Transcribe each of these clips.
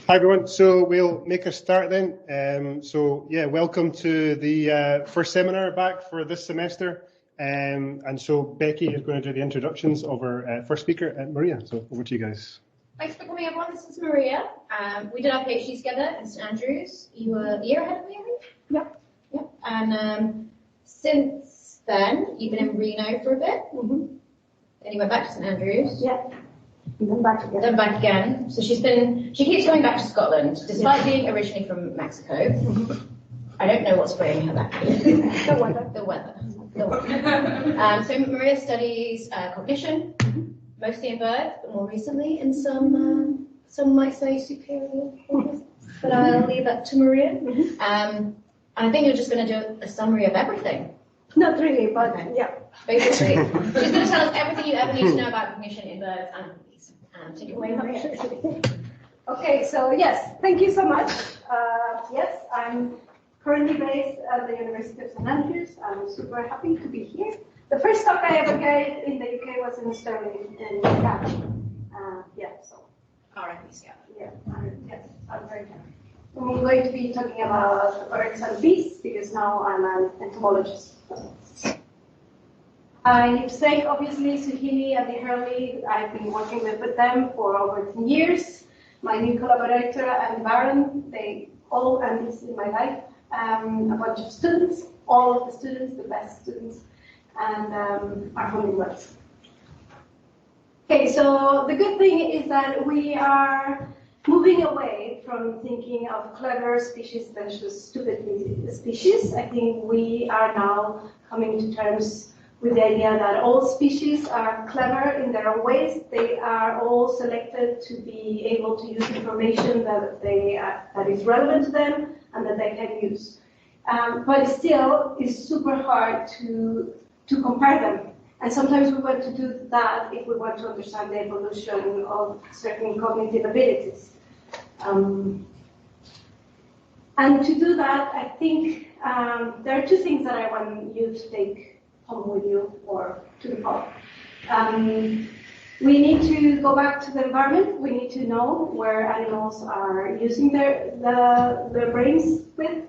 Hi everyone, so we'll make a start then. Yeah, welcome to the first seminar back for this semester. And so Becky is going to do the introductions of our first speaker, Maria. So over to you guys. Thanks for coming everyone, this is Maria. We did our PhD together in St Andrews. You were a year ahead of me, I think? Yep. Yep. And since then, you've been in Reno for a bit. Mm-hmm. Then you went back to St Andrews. Yeah. And then back again. Then back again. So she keeps going back to Scotland, despite being originally from Mexico. Mm-hmm. I don't know what's bringing her back. The weather. The weather. So Maria studies cognition, mostly in birds, but more recently in some might say superior organisms. But I'll leave that to Maria. And I think you're just going to do a summary of everything. Not really, but okay. Yeah. Basically, she's going to tell us everything you ever need to know about cognition in birds and monkeys. Take it away, Maria. Okay, so yes, thank you so much. Yes, I'm currently based at the University of St Andrews. I'm super happy to be here. The first talk I ever gave in the UK was in Stirling in Scotland. So. Alright, yeah. Yeah, yes, I'm very happy. I'm going to be talking about birds and bees because now I'm an entomologist. I say obviously Suhili and the Hurley, I've been working with them for over 10 years. My new collaborator and Baron, they all, and this in my life, a bunch of students, all of the students, the best students, and are hummingbirds. Okay, so the good thing is that we are moving away from thinking of clever species versus stupid species. I think we are now coming to terms with the idea that all species are clever in their own ways. They are all selected to be able to use information that is relevant to them and that they can use. But still, it's super hard to compare them. And sometimes we want to do that if we want to understand the evolution of certain cognitive abilities. And to do that, I think there are two things that I want you to take home with you or to the home. We need to go back to the environment. We need to know where animals are using their brains with.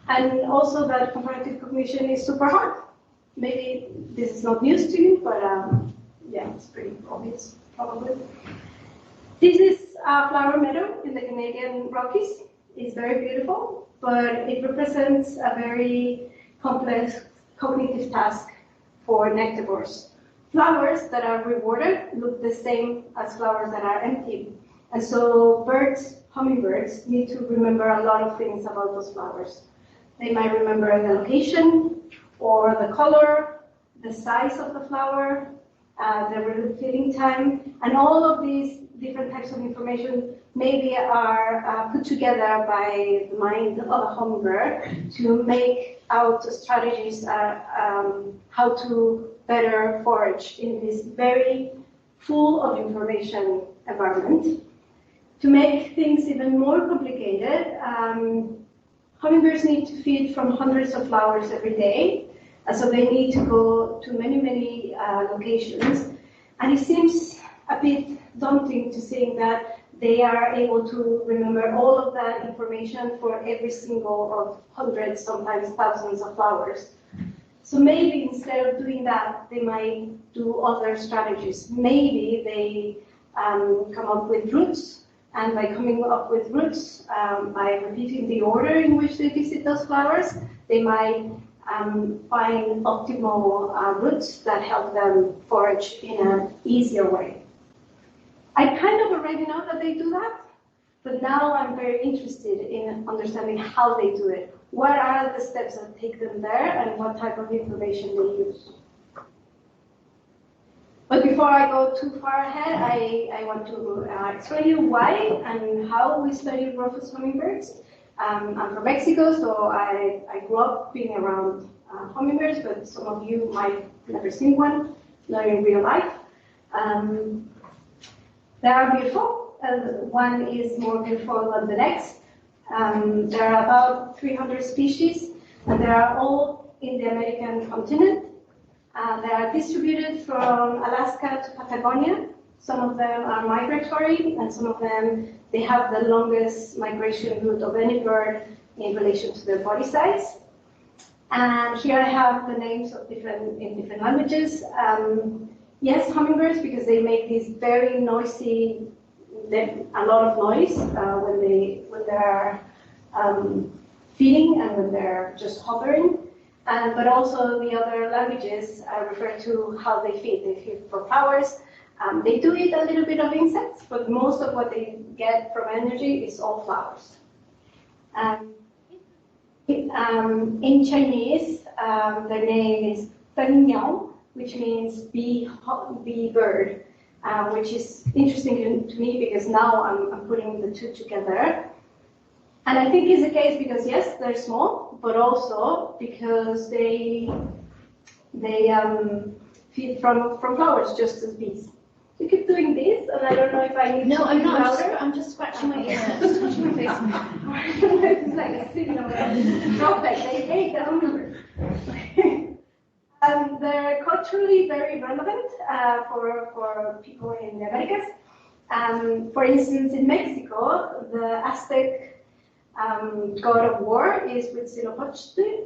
And also that comparative cognition is super hard. Maybe this is not news to you, but yeah, it's pretty obvious, probably. This is a flower meadow in the Canadian Rockies. It's very beautiful, but it represents a very complex cognitive task for nectivores. Flowers that are rewarded look the same as flowers that are empty. And so birds, hummingbirds, need to remember a lot of things about those flowers. They might remember the location, or the color, the size of the flower, the refilling time, and all of these different types of information maybe are put together by the mind of a hummingbird to make out strategies how to better forage in this very full of information environment. To make things even more complicated, hummingbirds need to feed from hundreds of flowers every day, so they need to go to many locations. And it seems a bit daunting to think that they are able to remember all of that information for every single of hundreds, sometimes thousands of flowers. So maybe instead of doing that, they might do other strategies. Maybe they come up with routes, and by coming up with routes, by repeating the order in which they visit those flowers, they might find optimal routes that help them forage in an easier way. I kind of already know that they do that, but now I'm very interested in understanding how they do it. What are the steps that take them there, and what type of information they use? But before I go too far ahead, I want to explain you why and how we study rufous hummingbirds. I'm from Mexico, so I grew up being around hummingbirds, but some of you might have never seen one, not in real life. They are beautiful. One is more beautiful than the next. There are about 300 species, and they are all in the American continent. They are distributed from Alaska to Patagonia, Some of them are migratory, and some of them, they have the longest migration route of any bird in relation to their body size. And here I have the names of different languages. Yes, hummingbirds, because they make these very noisy, a lot of noise when they're feeding and when they're just hovering. But also the other languages refer to how they feed. They feed for flowers. They do eat a little bit of insects, but most of what they get from energy is all flowers. In Chinese, their name is Pen Niao, which means bee bird, which is interesting to me because now I'm putting the two together. And I think it's the case because yes, they're small, but also because they feed from flowers just as bees. You keep doing this, and I don't know if I need No, to I'm do not. louder. I'm just scratching my ear. Just touching my face. It's like a signal. Drop it. They hate the hummingbird. They're culturally very relevant for people in the Americas. For instance, in Mexico, the Aztec god of war is Huitzilopochtli,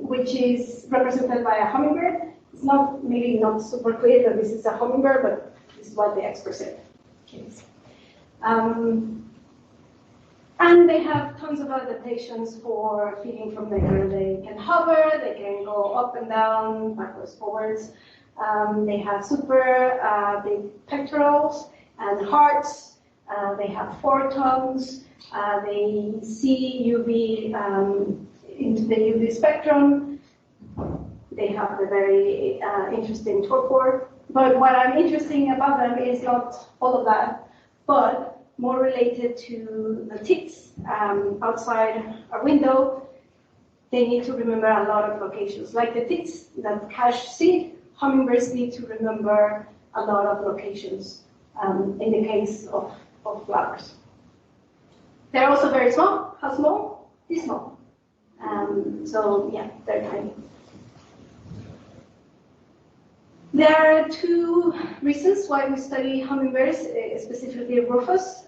which is represented by a hummingbird. It's maybe not super clear that this is a hummingbird, but this is what the experts say. And they have tons of adaptations for feeding from there. They can hover, they can go up and down, backwards, forwards. They have super big pectorals and hearts. They have 4 tongues. They see UV into the UV spectrum. They have the very interesting torpor. But what I'm interested about them is not all of that, but more related to the ticks outside our window. They need to remember a lot of locations. Like the ticks that cache seed, hummingbirds need to remember a lot of locations in the case of flowers. They're also very small. How small? This small. So yeah, they're tiny. There are 2 reasons why we study hummingbirds, specifically rufous.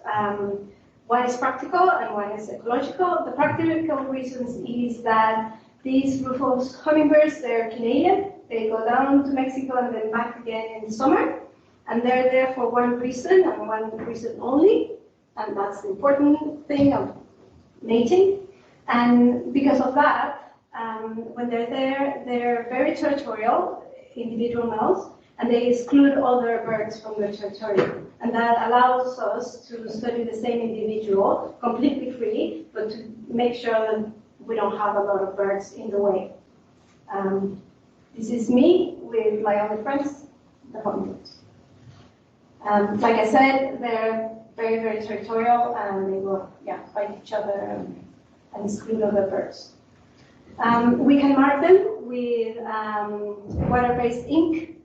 One is practical and one is ecological. The practical reasons is that these rufous hummingbirds, they're Canadian. They go down to Mexico and then back again in the summer. And they're there for one reason and one reason only. And that's the important thing of mating. And because of that, when they're there, they're very territorial, individual males, and they exclude other birds from their territory. And that allows us to study the same individual completely free, but to make sure that we don't have a lot of birds in the way. This is me with my other friends, the hummingbirds. Like I said, they're very, very territorial, and they will fight each other and exclude other birds. We can mark them with water-based ink.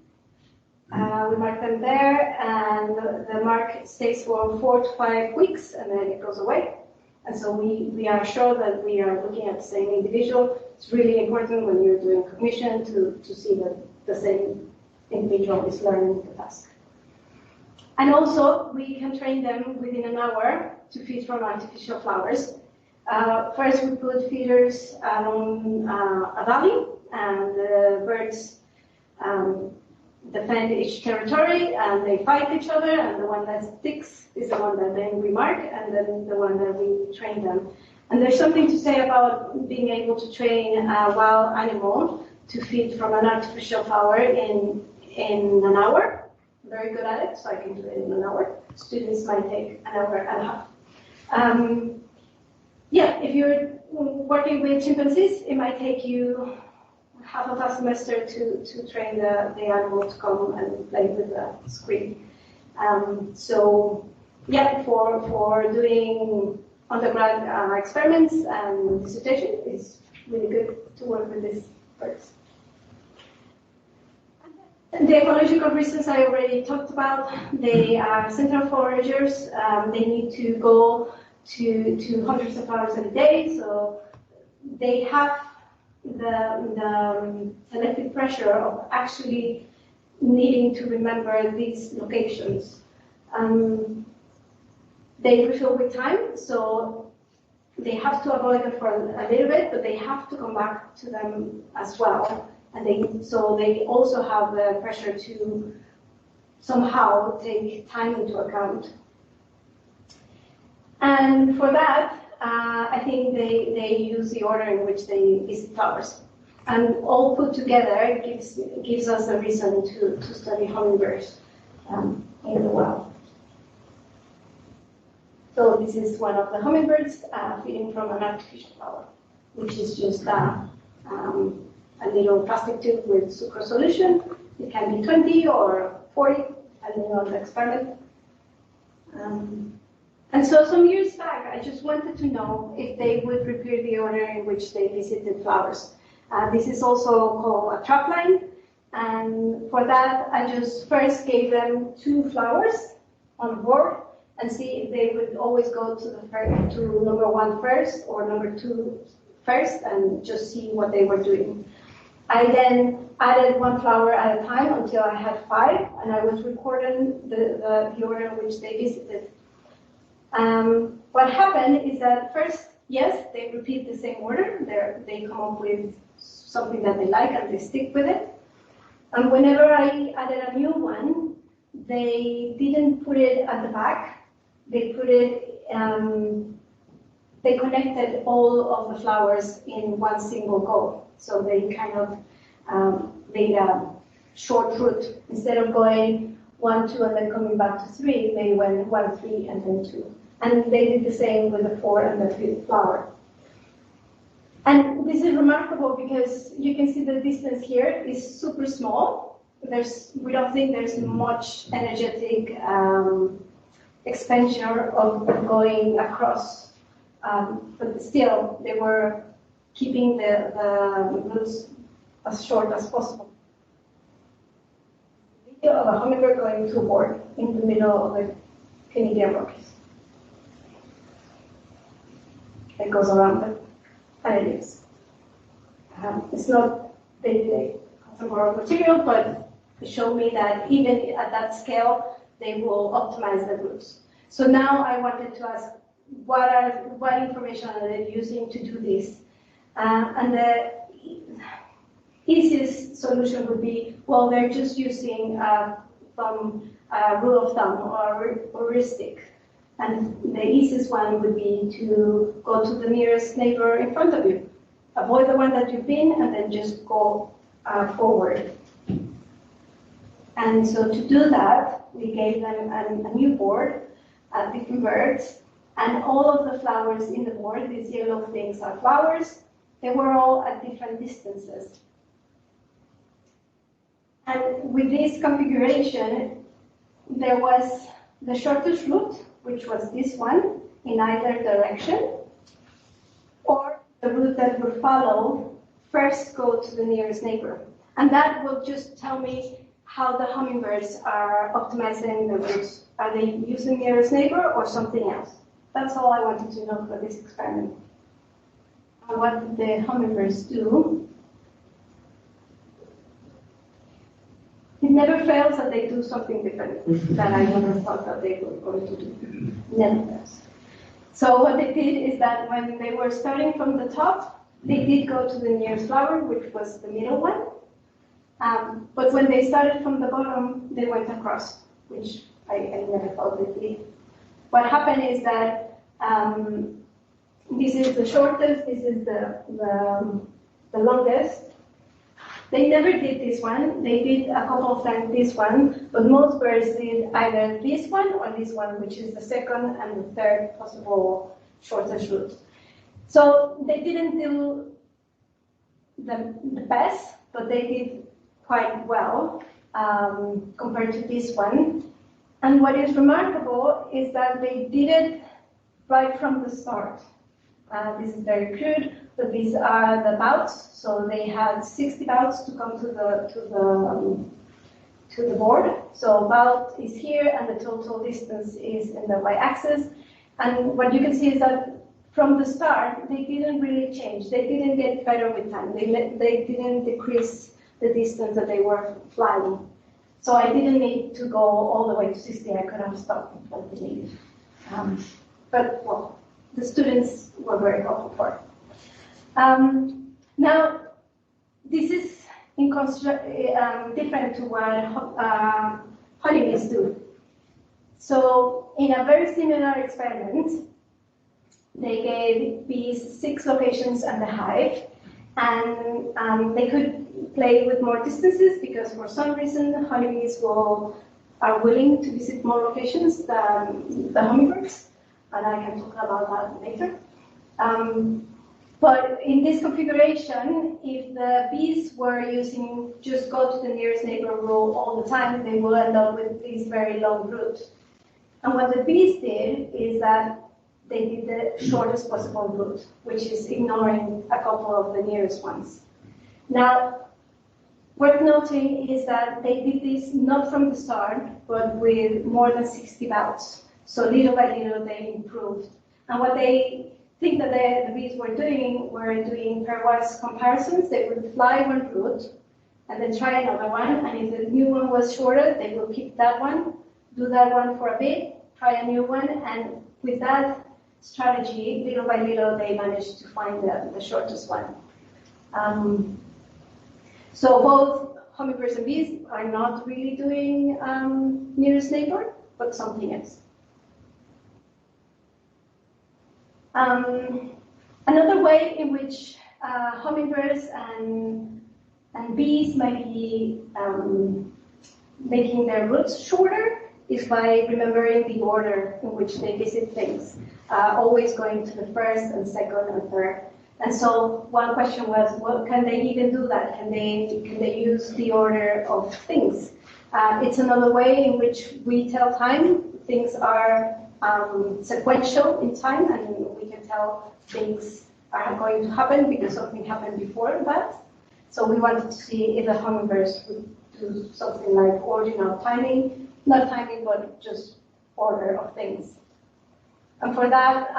We mark them there, and the mark stays for 4 to 5 weeks, and then it goes away. And so we are sure that we are looking at the same individual. It's really important when you're doing cognition to see that the same individual is learning the task. And also, we can train them within an hour to feed from artificial flowers. First, we put feeders along a valley, and the birds defend each territory, and they fight each other, and the one that sticks is the one that then we mark, and then the one that we train them. And there's something to say about being able to train a wild animal to feed from an artificial flower in an hour. I'm very good at it, so I can do it in an hour. Students might take an hour and a half. If you're working with chimpanzees, it might take you half of a semester to train the animal to come and play with the screen. For doing undergrad experiments and dissertation, it's really good to work with these birds. The ecological reasons I already talked about. They are central foragers. They need to go to hundreds of hours a day, so they have the selective pressure of actually needing to remember these locations. They refill with time, so they have to avoid them for a little bit, but they have to come back to them as well. And so they also have the pressure to somehow take time into account. And for that, I think they use the order in which they visit flowers. And all put together gives us a reason to study hummingbirds in the wild. So this is one of the hummingbirds feeding from an artificial flower, which is just a little plastic tube with sucrose solution. It can be 20 or 40, depending on the experiment. And so some years back, I just wanted to know if they would repeat the order in which they visited flowers. This is also called a trap line. And for that, I just first gave them 2 flowers on the board and see if they would always go to number 1 first or number 2 first, and just see what they were doing. I then added 1 flower at a time until I had 5, and I was recording the order in which they visited. What happened is that first, yes, they repeat the same order. They come up with something that they like and they stick with it. And whenever I added a new one, they didn't put it at the back. They put it, they connected all of the flowers in one single go. So they kind of made a short route. Instead of going 1, 2, and then coming back to 3, they went 1, 3, and then 2. And they did the same with the 4 and the 5th flower. And this is remarkable because you can see the distance here is super small. We don't think there's much energetic expenditure of going across, but still they were keeping the routes as short as possible. Video of a hummingbird going to a board in the middle of the Canadian Rockies. It goes around it, and it is. It's not day-to-day consumer material, but it showed me that even at that scale, they will optimize the routes. So now I wanted to ask, what information are they using to do this? And the easiest solution would be, well, they're just using some rule of thumb or heuristic. And the easiest one would be to go to the nearest neighbor in front of you. Avoid the one that you've been, and then just go forward. And so to do that, we gave them a new board, different birds, and all of the flowers in the board, these yellow things are flowers, they were all at different distances. And with this configuration, there was the shortest route, which was this one, in either direction, or the route that would follow, first go to the nearest neighbor. And that will just tell me how the hummingbirds are optimizing the routes. Are they using nearest neighbor or something else? That's all I wanted to know for this experiment. And what the hummingbirds do, it never fails that they do something different that I never thought that they were going to do. Never fails. So what they did is that when they were starting from the top, they did go to the nearest flower, which was the middle one. But when they started from the bottom, they went across, which I never thought they did. What happened is that this is the shortest, this is the longest. They never did this one. They did a couple of times this one, but most birds did either this one or this one, which is the second and the third possible shortest route. So they didn't do the best, but they did quite well compared to this one. And what is remarkable is that they did it right from the start. This is very crude, but these are the bouts. So they had 60 bouts to come to the board. So bout is here, and the total distance is in the y-axis. And what you can see is that from the start, they didn't really change. They didn't get better with time. They didn't decrease the distance that they were flying. So I didn't need to go all the way to 60. I could have stopped at 20. But well, the students were very helpful for it. Now, this is different to what honeybees do. So in a very similar experiment, they gave bees 6 locations and the hive, and they could play with more distances because for some reason honeybees are willing to visit more locations than the hummingbirds, and I can talk about that later. But in this configuration, if the bees were using just go to the nearest neighbor rule all the time, they will end up with this very long route. And what the bees did is that they did the shortest possible route, which is ignoring a couple of the nearest ones. Now, worth noting is that they did this not from the start, but with more than 60 bouts. So little by little, they improved. And what they think that the bees were doing pairwise comparisons. They would fly one route and then try another one. And if the new one was shorter, they will keep that one, do that one for a bit, try a new one. And with that strategy, little by little, they managed to find the shortest one. So both hummingbirds and bees are not really doing nearest neighbor, but something else. Another way in which hummingbirds and bees might be making their routes shorter is by remembering the order in which they visit things, always going to the first and second and third. And so one question was, well, can they even do that? Can they use the order of things? It's another way in which we tell time. Things are sequential in time, and we can tell things are going to happen because something happened before that. So we wanted to see if the hummingbirds would do something like ordinal timing, not timing, but just order of things. And for that,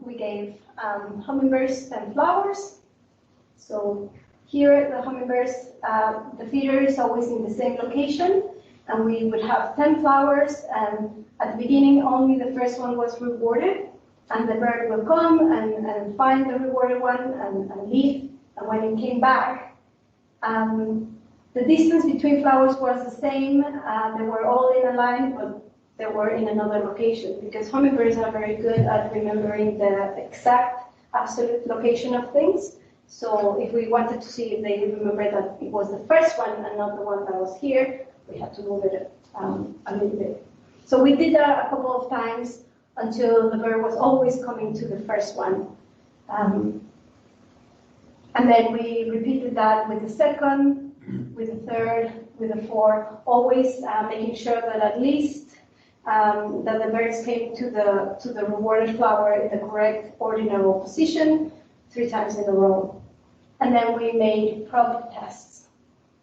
we gave hummingbirds 10 flowers. So here, the hummingbirds, the feeder is always in the same location, and we would have 10 flowers, and at the beginning, only the first one was rewarded, and the bird will come and find the rewarded one and leave. And when it came back, the distance between flowers was the same. They were all in a line, but they were in another location, because hummingbirds are very good at remembering the exact absolute location of things. So if we wanted to see if they remember that it was the first one and not the one that was here, we had to move it a little bit. So we did that a couple of times until the bird was always coming to the first one. And then we repeated that with the second, with the third, with the fourth, always making sure that at least that the birds came to the rewarded flower in the correct ordinal position 3 times in a row. And then we made probe tests.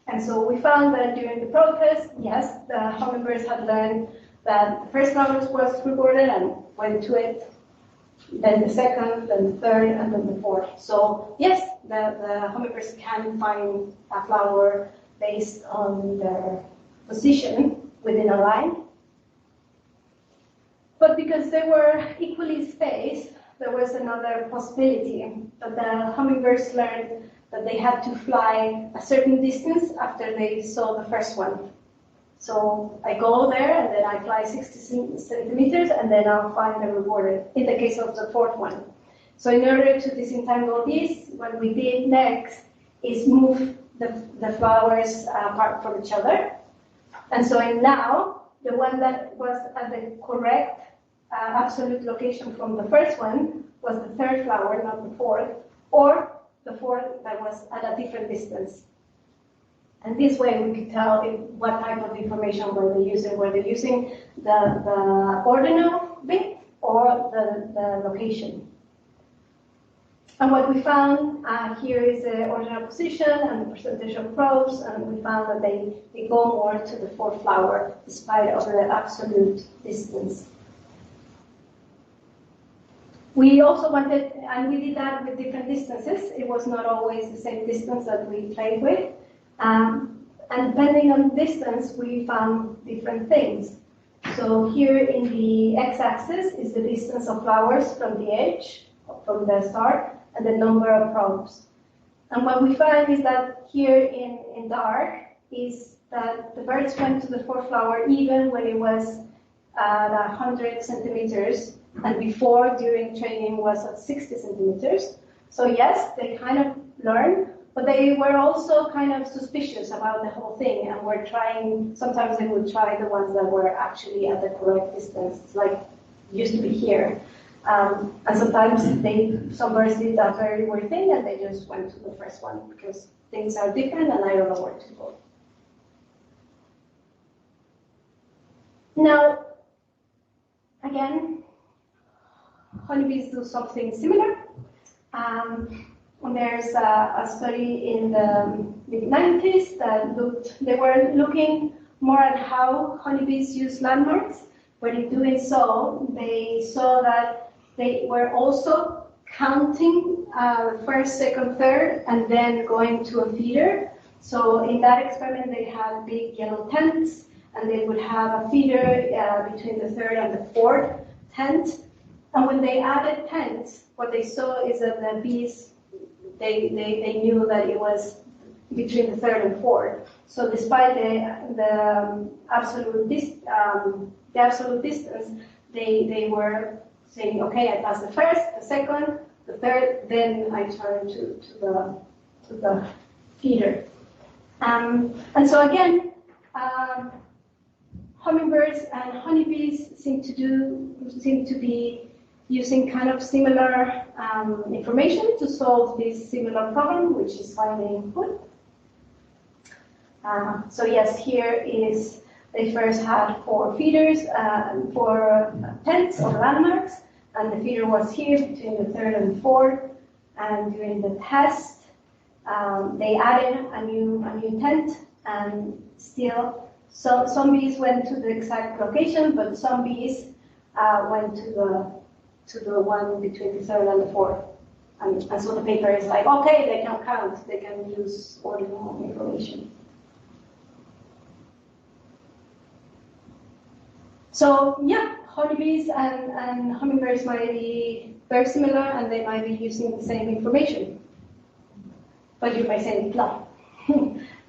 And so we found that during the probe test, yes, the hummingbirds had learned that the first flower was rewarded and went to it, then the second, then the third, and then the fourth. So yes, the hummingbirds can find a flower based on their position within a line. But because they were equally spaced, there was another possibility that the hummingbirds learned that they had to fly a certain distance after they saw the first one. So I go there and then I fly 60 centimeters and then I'll find the rewarded, in the case of the fourth one. So in order to disentangle this, what we did next is move the flowers apart from each other. And so now, the one that was at the correct absolute location from the first one was the third flower, not the fourth, or the fourth that was at a different distance. And this way we could tell what type of information were they using. Were they using the ordinal bit or the location? And what we found here is the ordinal position and the percentage of probes, and we found that they go more to the fourth flower despite of the absolute distance. We also wanted, and we did that with different distances. It was not always the same distance that we played with. And depending on distance, we found different things. So here in the x-axis is the distance of flowers from the edge, from the start, and the number of probes. And what we find is that here in dark is that the birds went to the fourth flower even when it was at 100 centimeters, and before, during training, was at 60 centimeters. So yes, they kind of learned, but they were also kind of suspicious about the whole thing, and were trying, sometimes they would try the ones that were actually at the correct distance, like used to be here. And sometimes some birds did that very weird thing, and they just went to the first one, because things are different, and I don't know where to go. Now, again, honeybees do something similar. And there's a study in the mid-90s that they were looking more at how honeybees use landmarks, but in doing so, they saw that they were also counting first, second, third, and then going to a feeder. So in that experiment, they had big yellow tents, and they would have a feeder between the third and the fourth tent. And when they added tents, what they saw is that the bees, they knew that it was between the third and fourth. So despite the absolute distance, they were saying, okay, I passed the first, the second, the third, then I turn to the feeder. And so again, hummingbirds and honeybees seem to be using kind of similar information to solve this similar problem, which is finding food. So yes, here is, they first had 4 feeders, 4 tents or landmarks, and the feeder was here between the third and fourth. And during the test, they added a new tent, and still, so some bees went to the exact location, but some bees went to the one between the third and the fourth. And so the paper is like, okay, they can count, they can use ordinal information. So yeah, honeybees and hummingbirds might be very similar, and they might be using the same information. But you might say, no.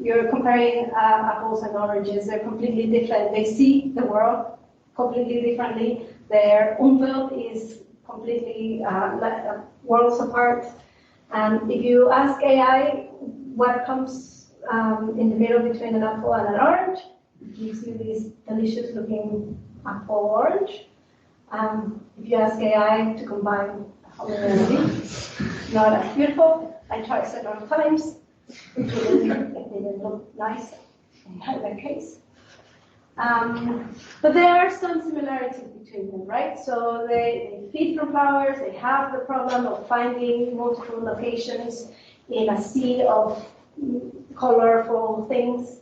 You're comparing apples and oranges. They're completely different. They see the world completely differently. Their umwelt is completely worlds apart. And if you ask AI what comes in the middle between an apple and an orange, it gives you this delicious looking apple orange. If you ask AI to combine a hummingbird and a bee, not as beautiful. I tried several times. It didn't look nice in either case. But there are some similarities between them, right? So they feed from flowers, they have the problem of finding multiple locations in a sea of colorful things.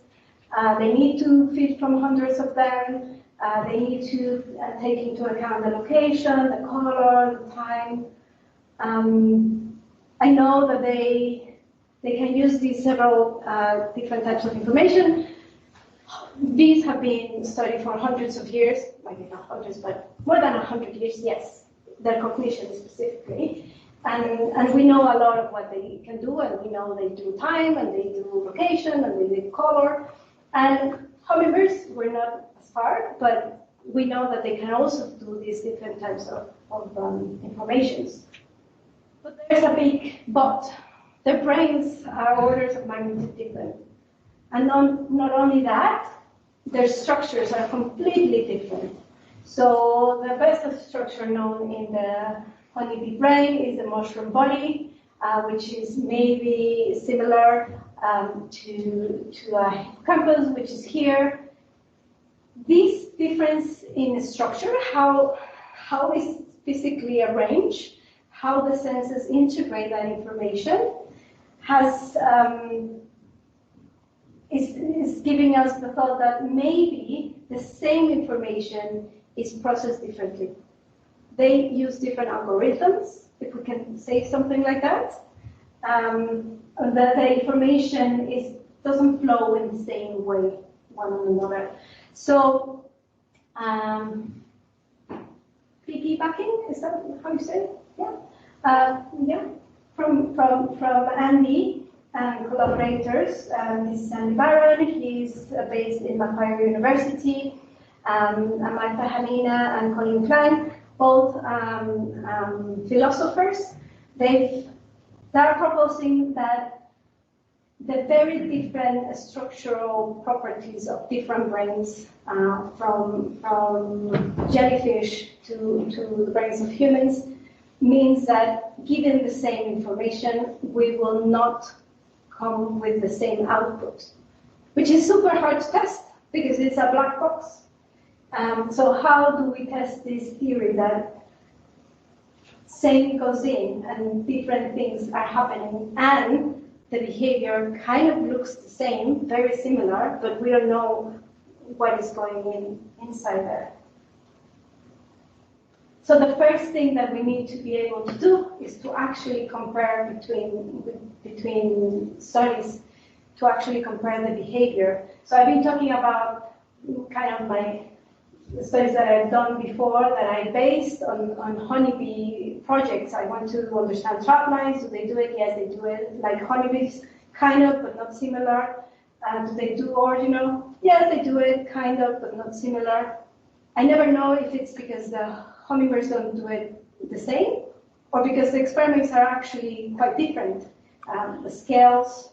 They need to feed from hundreds of them. They need to take into account the location, the color, the time. I know that they can use these several different types of information. These have been studied for hundreds of years, maybe not hundreds, but more than 100 years, yes, their cognition specifically. And we know a lot of what they can do, and we know they do time, and they do location, and they do color. And hummingbirds, we're not as far, but we know that they can also do these different types of informations. But there's a big but. Their brains are orders of magnitude different. And not only that, their structures are completely different. So the best structure known in the honeybee brain is the mushroom body, which is maybe similar to a hippocampus, which is here. This difference in structure, how it's physically arranged, how the senses integrate that information, is giving us the thought that maybe the same information is processed differently. They use different algorithms, if we can say something like that. The information doesn't flow in the same way one on another. So piggybacking, is that how you say it? Yeah. Yeah. From Andy and collaborators. This is Andy Barron. He's based in Macquarie University. Martha Hanina and Colin Klein, both philosophers. They're proposing that the very different structural properties of different brains, from jellyfish to the brains of humans, means that given the same information, we will not come with the same output, which is super hard to test because it's a black box. So how do we test this theory that same goes in and different things are happening and the behavior kind of looks the same, very similar, but we don't know what is going inside there. So the first thing that we need to be able to do is to actually compare between studies, to actually compare the behavior. So I've been talking about kind of my studies that I've done before that I based on honeybee projects. I want to understand trap lines. Do they do it? Yes, they do it. Like honeybees, kind of, but not similar. Do they do ordinal? Yes, they do it, kind of, but not similar. I never know if it's because the hummingbirds don't do it the same, or because the experiments are actually quite different. The scales,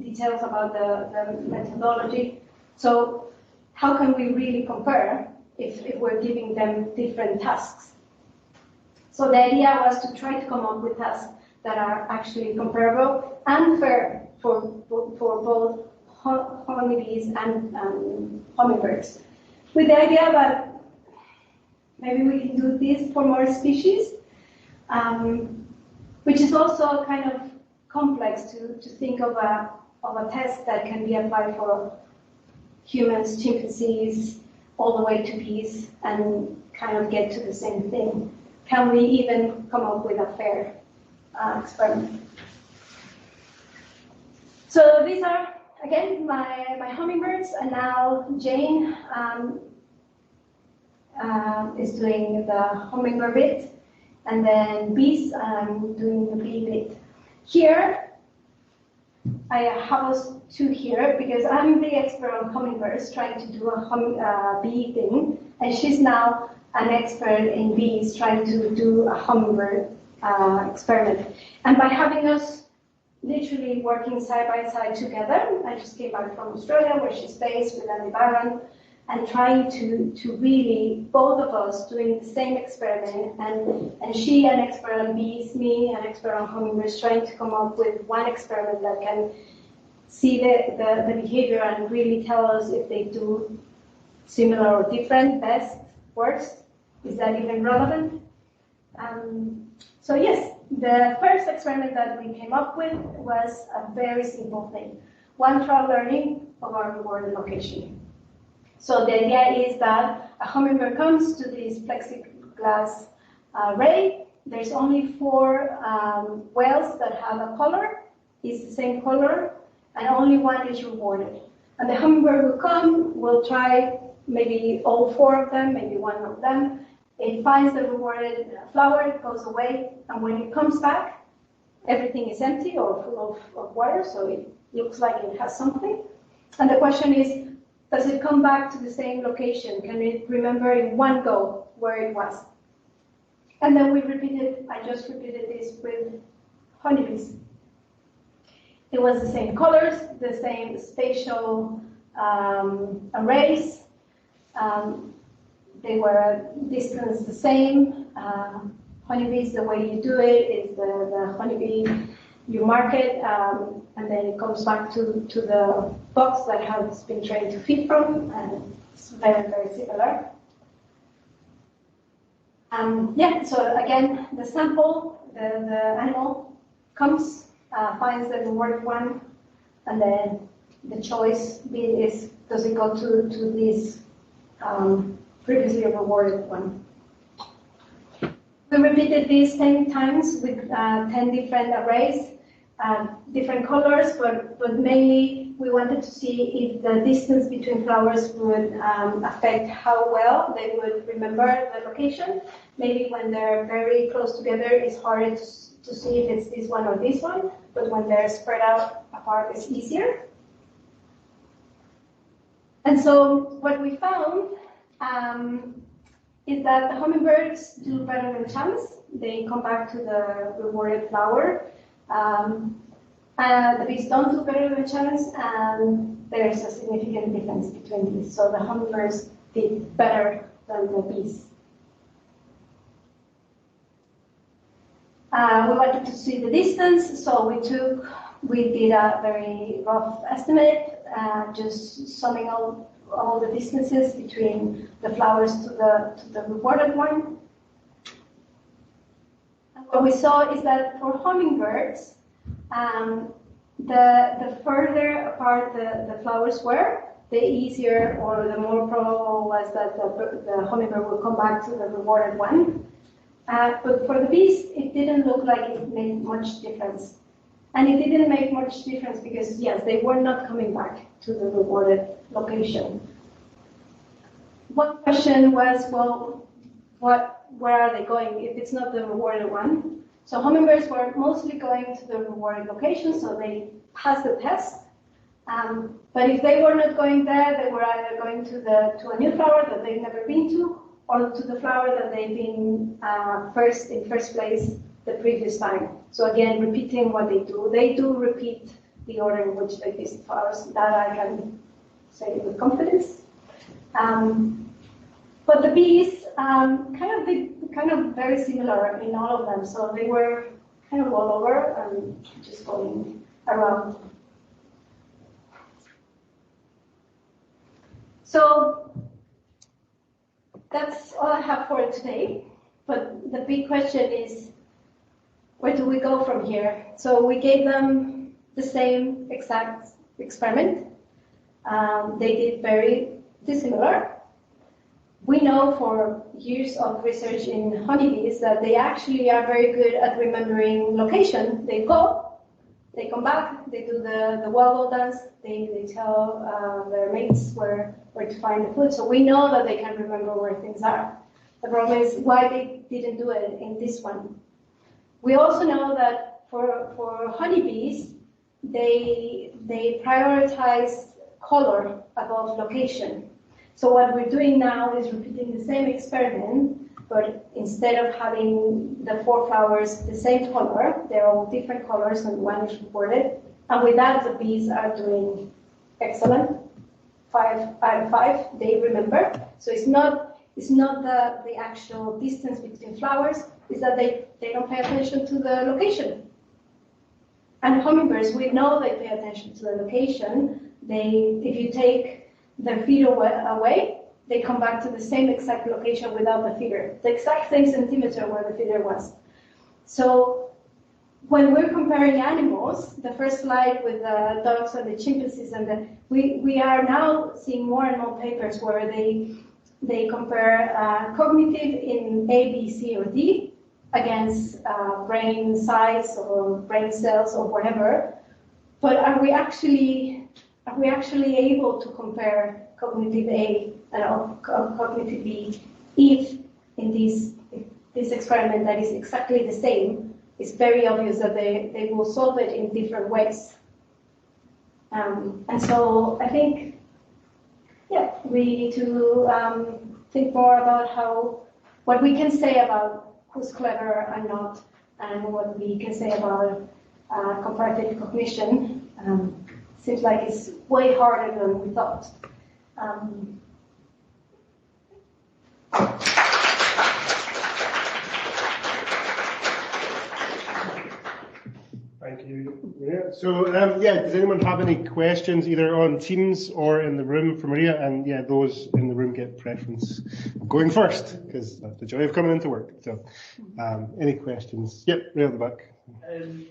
details about the methodology. So how can we really compare if we're giving them different tasks? So the idea was to try to come up with tasks that are actually comparable and fair for both honeybees and hummingbirds. With the idea that maybe we can do this for more species, which is also kind of complex to think of a test that can be applied for humans, chimpanzees, all the way to bees, and kind of get to the same thing. Can we even come up with a fair experiment? So these are, again, my hummingbirds, and now Jane is doing the hummingbird bit, and then bees, doing the bee bit. Here, I have two here because I'm the expert on hummingbirds, trying to do a bee thing, and she's now an expert in bees, trying to do a hummingbird experiment. And by having us literally working side by side together, I just came back from Australia, where she's based with Andy Barron, and trying to really, both of us doing the same experiment, and she an expert on bees, me an expert on hummingbirds, trying to come up with one experiment that can see the behavior and really tell us if they do similar or different, best, worst, is that even relevant? So yes, the first experiment that we came up with was a very simple thing. One trial learning of our rewarded location. So the idea is that a hummingbird comes to this plexiglass array. There's only 4 whales that have a color, it's the same color, and only one is rewarded. And the hummingbird will come, will try maybe all 4 of them, maybe one of them. It finds the rewarded flower, it goes away, and when it comes back, everything is empty or full of water, so it looks like it has something. And the question is, does it come back to the same location? Can it remember in one go where it was? And then I just repeated this with honeybees. It was the same colors, the same spatial arrays. They were distance the same. Honeybees, the way you do it is the honeybee, you mark it, and then it comes back to the box that has been trained to feed from, and it's very, very similar. Yeah, so again, the sample, the animal comes, finds the rewarded one, and then the choice is, does it go to this previously rewarded one? We repeated this 10 times with 10 different arrays. different colors, but mainly we wanted to see if the distance between flowers would affect how well they would remember the location. Maybe when they're very close together, it's harder to see if it's this one or this one, but when they're spread out apart, it's easier. And so what we found is that the hummingbirds do better than chance. They come back to the rewarded flower. The bees don't do better than chance, and there's a significant difference between these. So the hummingbirds did better than the bees. We wanted to see the distance, so we did a very rough estimate, just summing all the distances between the flowers to the rewarded one. And what we saw is that for hummingbirds, the further apart the flowers were, the easier or the more probable was that the hummingbird will come back to the rewarded one. But for the bees, it didn't look like it made much difference. And it didn't make much difference because, yes, they were not coming back to the rewarded location. One question was, well, where are they going if it's not the rewarded one? So hummingbirds were mostly going to the rewarded location, so they passed the test. But if they were not going there, they were either going to a new flower that they've never been to, or to the flower that they've been in first place the previous time. So again, repeating what they do. They do repeat the order in which they visit flowers. That I can say with confidence. But the bees, kind of very similar in all of them. So they were kind of all over and just going around. So that's all I have for today. But the big question is, where do we go from here? So we gave them the same exact experiment. They did very dissimilar. We know for years of research in honeybees that they actually are very good at remembering location. They go, they come back, they do the waggle dance, they tell their mates where to find the food. So we know that they can remember where things are. The problem is why they didn't do it in this one. We also know that for honeybees, they prioritize color above location. So what we're doing now is repeating the same experiment, but instead of having the 4 flowers the same color, they're all different colors and one is reported. And with that, the bees are doing excellent. 5 out of 5, they remember. So it's not the actual distance between flowers, it's that they don't pay attention to the location. And hummingbirds, we know they pay attention to the location. If you take their feeder away, they come back to the same exact location without the feeder, the exact same centimeter where the feeder was. So when we're comparing animals, the first slide with the dogs and the chimpanzees, we are now seeing more and more papers where they compare cognitive in A, B, C, or D against brain size or brain cells or whatever. But are we actually able to compare cognitive A and cognitive B if in this experiment that is exactly the same, it's very obvious that they will solve it in different ways. And so I think, yeah, we need to think more about what we can say about who's clever and not, and what we can say about comparative cognition. Seems like it's way harder than we thought. Thank you, Maria. So, yeah, does anyone have any questions either on Teams or in the room for Maria? And yeah, those in the room get preference going first, because that's the joy of coming into work. So, any questions? Yep, right at the back. Thank you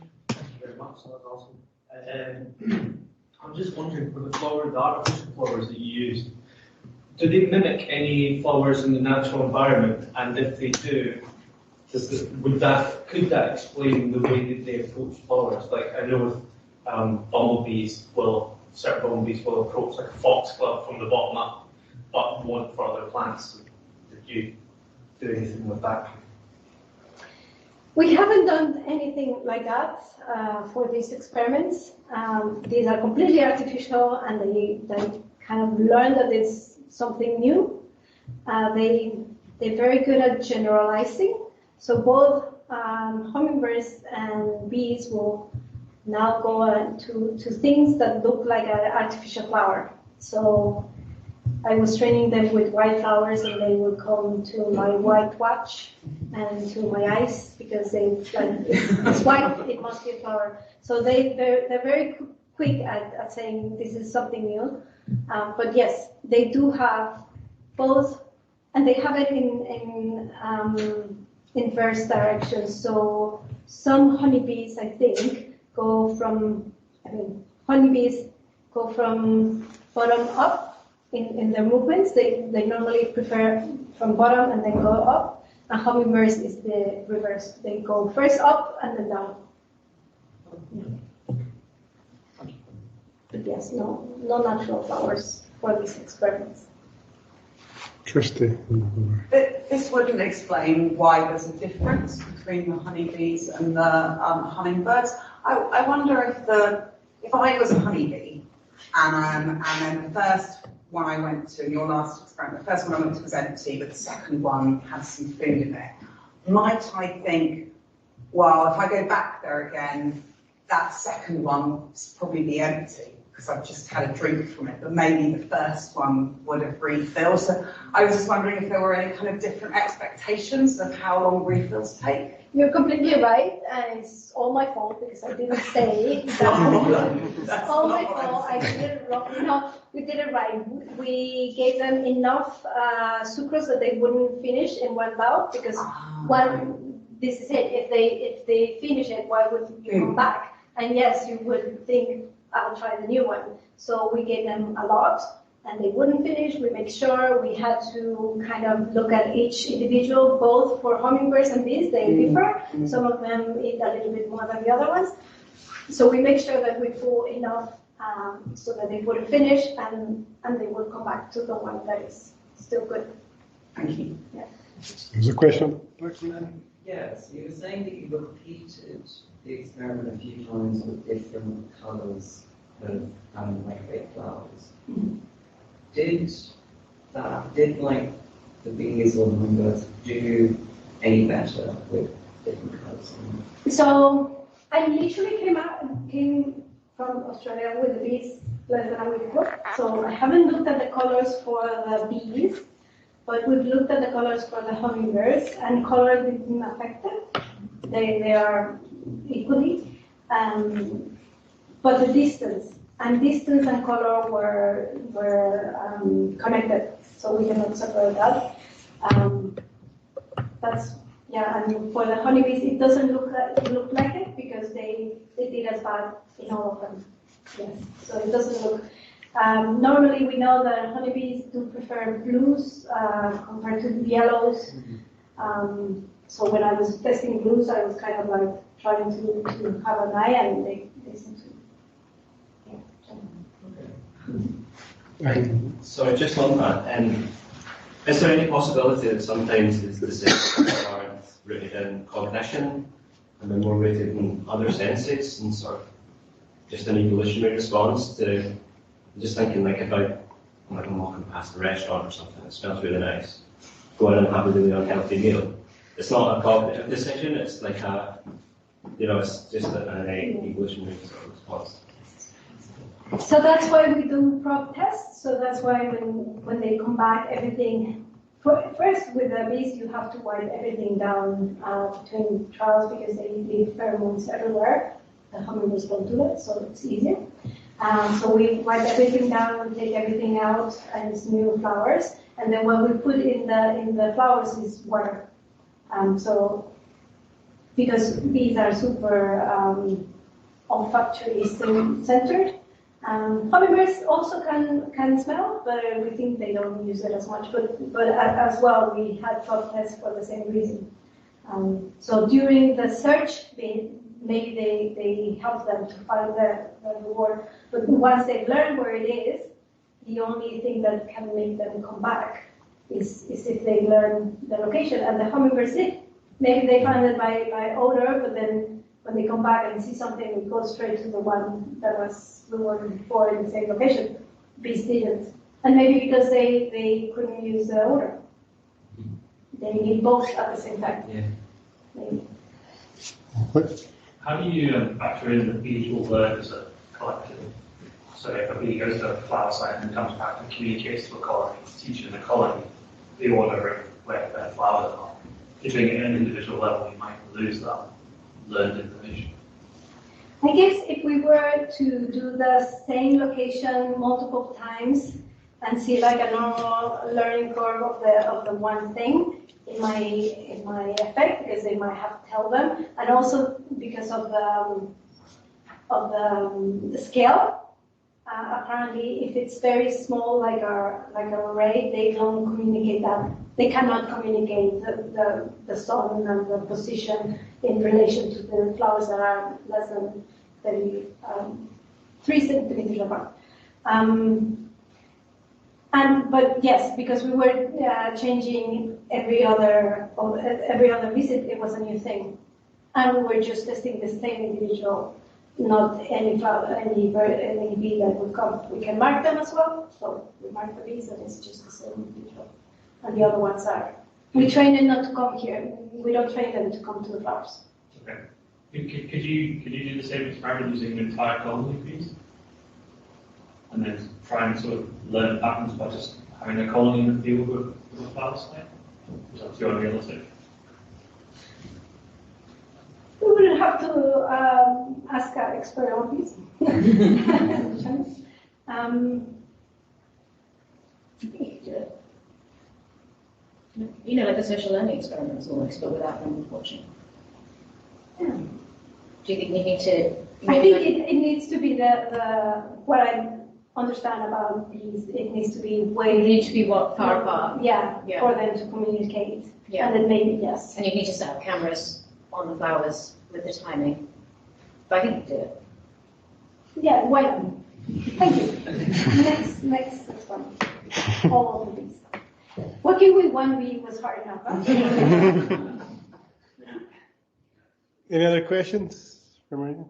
very much, that was awesome. I'm just wondering, for the flowers, the artificial flowers that you used, do they mimic any flowers in the natural environment? And if they do could that explain the way that they approach flowers? Like I know with certain bumblebees will approach like a foxglove from the bottom up, but won't for other plants. Did you do anything with that? We haven't done anything like that for these experiments. These are completely artificial, and they kind of learn that it's something new. They're very good at generalizing. So both hummingbirds and bees will now go to things that look like an artificial flower. So I was training them with white flowers, and they would come to my white watch and to my eyes because it's white, it must be a flower. So they're very quick at saying this is something new. But yes, they do have both, and they have it in inverse directions. So some honeybees, I think, honeybees go from bottom up in their movements. They normally prefer from bottom and then go up. And hummingbirds is the reverse. They go first up and then down. But yes, no natural flowers for these experiments. Kirsty. This wouldn't explain why there's a difference between the honeybees and the hummingbirds. I wonder if I was a honeybee and then the first one I went to, your last experiment, the first one I went to was empty, but the second one had some food in it. Might I think, well, if I go back there again, that second one will probably be empty because I've just had a drink from it, but maybe the first one would have refilled. So I was just wondering if there were any kind of different expectations of how long refills take. You're completely right, and it's all my fault because I didn't say that. It's all my fault. I did it wrong. No, we did it right. We gave them enough sucrose that they wouldn't finish in one bout because this is it. If they finish it, why would you come back? And yes, you would think I'll try the new one. So we gave them a lot, and they wouldn't finish. We make sure we had to kind of look at each individual, both for hummingbirds and bees, they differ. Some of them eat a little bit more than the other ones. So we make sure that we pull enough so that they wouldn't finish, and they will come back to the one that is still good. Thank you. Yeah. There's a question. Yes, you were saying that you repeated the experiment a few times with different colours of like fake flowers. Mm-hmm. Did like the bees or the hummingbirds do any better with different colours? So I literally came from Australia with the bees less than a week ago. So I haven't looked at the colors for the bees, but we've looked at the colors for the hummingbirds, and color didn't affect them. They are equally, but the distance and color were connected, so we cannot separate that. And for the honeybees, it doesn't look like it because they did as bad in all of them. Yes, so it doesn't look. Normally, we know that honeybees do prefer blues compared to yellows. So when I was testing blues, I was kind of like trying to have an eye, and they seem to. So just on that, is there any possibility that sometimes the decisions aren't rooted in cognition and they're more rooted in other senses and sort of just an evolutionary response to, I'm just thinking like if I'm walking past a restaurant or something, it smells really nice, go in and have a really unhealthy meal. It's not a cognitive decision, it's like it's just an evolutionary sort of response. So that's why we do prop tests. So that's why when they come back, everything. First, with the bees, you have to wipe everything down between trials because they leave pheromones everywhere. The hummingbirds don't do that, so it's easier. So we wipe everything down, take everything out, and it's new flowers. And then what we put in the flowers is water. So because bees are super olfactory centered. Hummingbirds also can smell, but we think they don't use it as much. But as well, we had prop tests for the same reason. So during the search bit, maybe they help them to find the reward. But once they've learned where it is, the only thing that can make them come back is if they learn the location. And the hummingbirds did. Maybe they find it by odor, but then when they come back and see something, it goes straight to the one that was rewarded before in the same location. Bees didn't. And maybe because they couldn't use the odor. They need both at the same time. Yeah. Maybe. How do you factor in the bees will learn as a collective? So if a bee goes to a flower site and comes back and communicates to a colony, teaching the colony the order of where their flowers are. If you're doing it at an individual level, you might lose that learned information. I guess if we were to do the same location multiple times and see like a normal learning curve of the one thing, it might affect because they might have to tell them, and also because of the scale. Apparently, if it's very small, like our array, they don't communicate that. They cannot communicate the sun and the position in relation to the flowers that are less than 3 centimeters apart. But yes, because we were changing every other visit, it was a new thing, and we were just testing the same individual, not any flower, any bird, any bee that would come. We can mark them as well, so we mark the bees, and it's just the same individual, and the other ones are. We train them not to come here. We don't train them to come to the flowers. Okay. Could you do the same experiment using an entire colony of bees? And then try and sort of learn patterns by just having a colony in the field with a flower site? Is that too unrealistic? We wouldn't have to ask our experiments. You know, like the social learning experiments almost, but without them watching. Yeah. Do you think we need to? I think it needs to be the what I understand about these. It needs to be way. They need to be what far apart. Yeah, Yeah. for them to communicate. Yeah. And then maybe yes. And you need to set up cameras on the flowers with the timing. But I think you can do it. Yeah, why not? Thank you. Next one. All of the bees. Working with one bee was hard enough. Huh? Any other questions for Maria?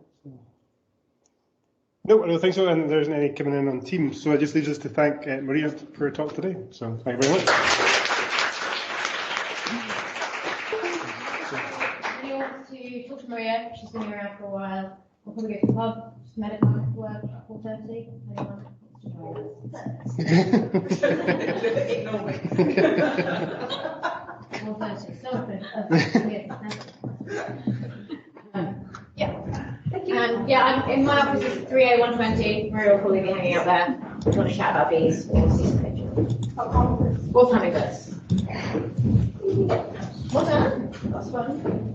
No, I don't think so, and there isn't any coming in on Teams. So it just leaves us to thank Maria for her talk today. So thank you very much. Anyone wants to talk to Maria? She's been around for a while. We'll probably go to the pub, just medical work at 4:30. Anyone? 4:30. So yeah. And yeah, I'm in my office is 3A120. Maria will probably be hanging out there. If you want to chat about bees or see some pictures. Or hummingbirds. Well done. That's fun.